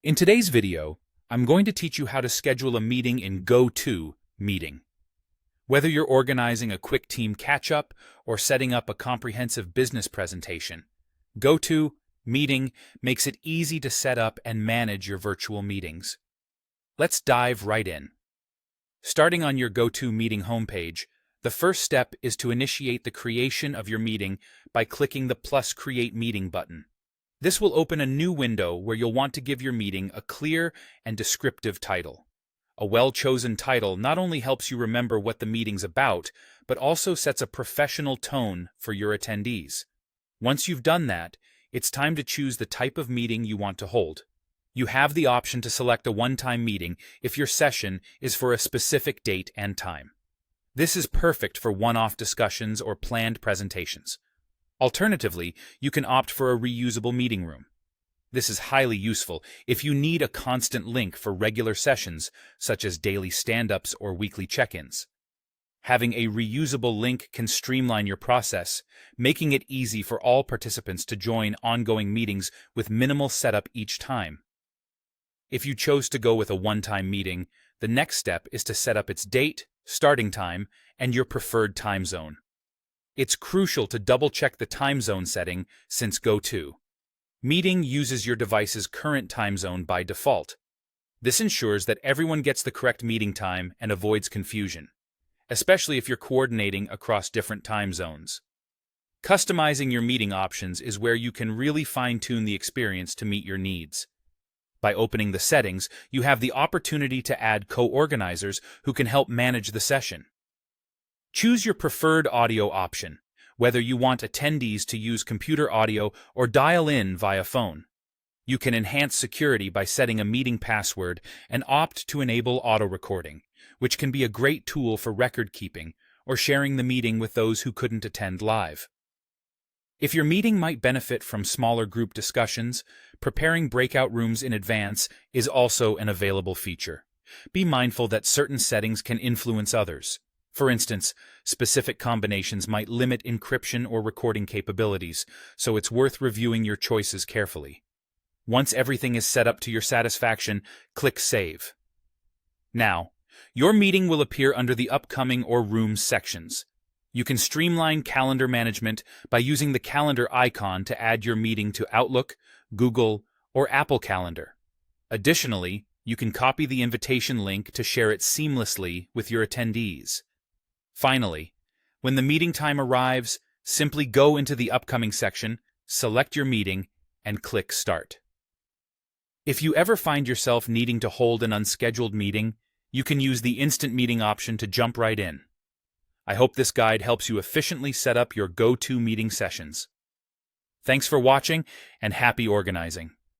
In today's video, I'm going to teach you how to schedule a meeting in GoToMeeting. Whether you're organizing a quick team catch-up or setting up a comprehensive business presentation, GoToMeeting makes it easy to set up and manage your virtual meetings. Let's dive right in. Starting on your GoToMeeting homepage, the first step is to initiate the creation of your meeting by clicking the plus Create Meeting button. This will open a new window where you'll want to give your meeting a clear and descriptive title. A well-chosen title not only helps you remember what the meeting's about, but also sets a professional tone for your attendees. Once you've done that, it's time to choose the type of meeting you want to hold. You have the option to select a one-time meeting if your session is for a specific date and time. This is perfect for one-off discussions or planned presentations. Alternatively, you can opt for a reusable meeting room. This is highly useful if you need a constant link for regular sessions, such as daily stand-ups or weekly check-ins. Having a reusable link can streamline your process, making it easy for all participants to join ongoing meetings with minimal setup each time. If you chose to go with a one-time meeting, the next step is to set up its date, starting time, and your preferred time zone. It's crucial to double-check the time zone setting since GoToMeeting uses your device's current time zone by default. This ensures that everyone gets the correct meeting time and avoids confusion, especially if you're coordinating across different time zones. Customizing your meeting options is where you can really fine-tune the experience to meet your needs. By opening the settings, you have the opportunity to add co-organizers who can help manage the session. Choose your preferred audio option, whether you want attendees to use computer audio or dial in via phone. You can enhance security by setting a meeting password and opt to enable auto-recording, which can be a great tool for record-keeping or sharing the meeting with those who couldn't attend live. If your meeting might benefit from smaller group discussions, preparing breakout rooms in advance is also an available feature. Be mindful that certain settings can influence others. For instance, specific combinations might limit encryption or recording capabilities, so it's worth reviewing your choices carefully. Once everything is set up to your satisfaction, click Save. Now, your meeting will appear under the Upcoming or Rooms sections. You can streamline calendar management by using the calendar icon to add your meeting to Outlook, Google, or Apple Calendar. Additionally, you can copy the invitation link to share it seamlessly with your attendees. Finally, when the meeting time arrives, simply go into the Upcoming section, select your meeting, and click Start. If you ever find yourself needing to hold an unscheduled meeting, you can use the Instant Meeting option to jump right in. I hope this guide helps you efficiently set up your GoToMeeting sessions. Thanks for watching, and happy organizing!